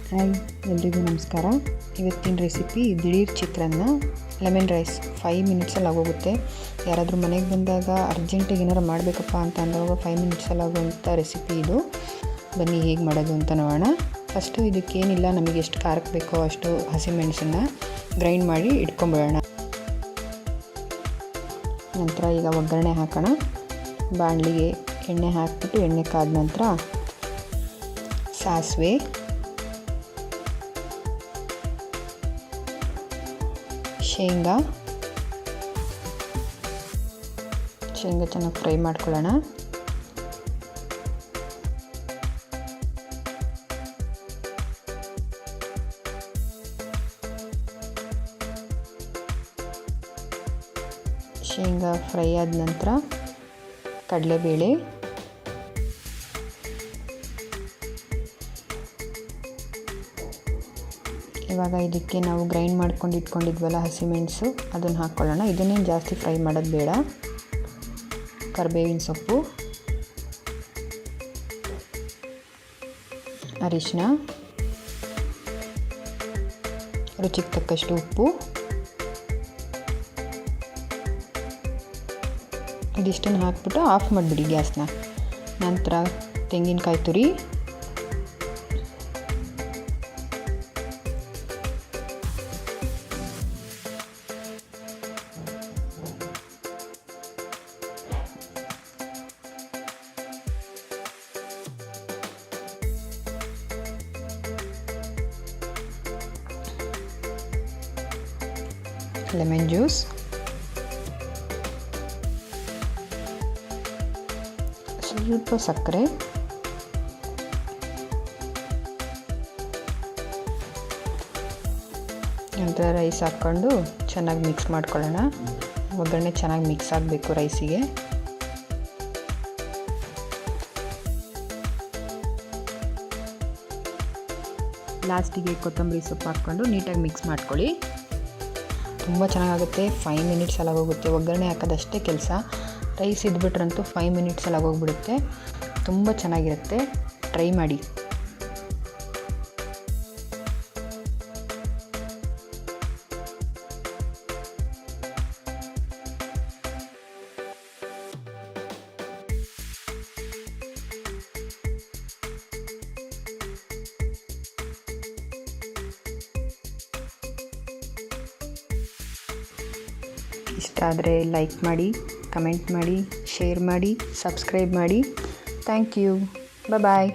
Hi, ಎಲ್ರಿಗೂ ನಮಸ್ಕಾರ. ಇವತ್ತಿನ ರೆಸಿಪಿ ದಿಢೀರ್ ಚಿತ್ರಾನ್ನ ಲೆಮನ್ ರೈಸ್. 5 ಮಿನಿಟ್ಸಲ್ಲಿ ಆಗೋಗುತ್ತೆ. ಯಾರಾದರೂ ಮನೆಗೆ ಬಂದಾಗ ಅರ್ಜೆಂಟಿಗೆ ಏನಾರು ಮಾಡಬೇಕಪ್ಪ ಅಂತ ಅಂದಾಗ 5 ಮಿನಿಟ್ಸಲ್ಲಿ ಆಗುವಂಥ ರೆಸಿಪಿ ಇದು. ಬನ್ನಿ ಹೇಗೆ ಮಾಡೋದು ಅಂತ ನೋಡೋಣ. ಫಸ್ಟು ಇದಕ್ಕೇನಿಲ್ಲ, ನಮಗೆ ಎಷ್ಟು ಖಾರಕ್ಕೆ ಬೇಕೋ ಅಷ್ಟು ಹಸಿಮೆಣಸನ್ನು ಗ್ರೈಂಡ್ ಮಾಡಿ ಇಟ್ಕೊಂಬಿಡೋಣ. ನಂತರ ಈಗ ಒಗ್ಗರಣೆ ಹಾಕೋಣ. ಬಾಣಲಿಗೆ ಎಣ್ಣೆ ಹಾಕಿಬಿಟ್ಟು ಎಣ್ಣೆ ಕಾದ ನಂತರ ಸಾಸಿವೆ, ಶೇಂಗಾ ಚೆನ್ನಾಗಿ ಫ್ರೈ ಮಾಡ್ಕೊಳ್ಳೋಣ. ಶೇಂಗಾ ಫ್ರೈ ಆದ ನಂತರ ಕಡಲೆಬೇಳೆ, ಇವಾಗ ಇದಕ್ಕೆ ನಾವು ಗ್ರೈಂಡ್ ಮಾಡ್ಕೊಂಡು ಇಟ್ಕೊಂಡಿದ್ವಲ್ಲ ಹಸಿಮೆಣಸು, ಅದನ್ನು ಹಾಕ್ಕೊಳ್ಳೋಣ. ಇದನ್ನೇನು ಜಾಸ್ತಿ ಫ್ರೈ ಮಾಡೋದು ಬೇಡ. ಕರಿಬೇವಿನ ಸೊಪ್ಪು, ಅರಿಶಿನ, ರುಚಿಗೆ ತಕ್ಕಷ್ಟು ಉಪ್ಪು, ಇದಿಷ್ಟನ್ನು ಹಾಕ್ಬಿಟ್ಟು ಆಫ್ ಮಾಡಿಬಿಡಿ ಗ್ಯಾಸ್ನ. ನಂತರ ತೆಂಗಿನಕಾಯಿ ತುರಿ, ಲೆಮನ್ ಜ್ಯೂಸ್, ಸ್ವಲ್ಪ ಸಕ್ಕರೆ, ನಂತರ ರೈಸ್ ಹಾಕ್ಕೊಂಡು ಚೆನ್ನಾಗಿ ಮಿಕ್ಸ್ ಮಾಡ್ಕೊಳ್ಳೋಣ. ಒಗ್ಗರಣೆ ಚೆನ್ನಾಗಿ ಮಿಕ್ಸ್ ಆಗಬೇಕು ರೈಸಿಗೆ. ಲಾಸ್ಟಿಗೆ ಕೊತ್ತಂಬರಿ ಸೊಪ್ಪು ಹಾಕ್ಕೊಂಡು ನೀಟಾಗಿ ಮಿಕ್ಸ್ ಮಾಡ್ಕೊಳ್ಳಿ. ತುಂಬ ಚೆನ್ನಾಗಾಗುತ್ತೆ. 5 ಮಿನಿಟ್ಸಲ್ಲಿ ಆಗೋಗುತ್ತೆ. ಒಗ್ಗರಣೆ ಹಾಕೋದಷ್ಟೇ ಕೆಲಸ. ರೈಸ್ ಇದ್ಬಿಟ್ರಂತೂ 5 ಮಿನಿಟ್ಸಲ್ಲಿ ಆಗೋಗ್ಬಿಡುತ್ತೆ. ತುಂಬ ಚೆನ್ನಾಗಿರುತ್ತೆ. ಟ್ರೈ ಮಾಡಿ. ಇಷ್ಟ ಆದರೆ ಲೈಕ್ ಮಾಡಿ, ಕಮೆಂಟ್ ಮಾಡಿ, ಶೇರ್ ಮಾಡಿ, ಸಬ್ಸ್ಕ್ರೈಬ್ ಮಾಡಿ. Thank you. ಬಾಯ್.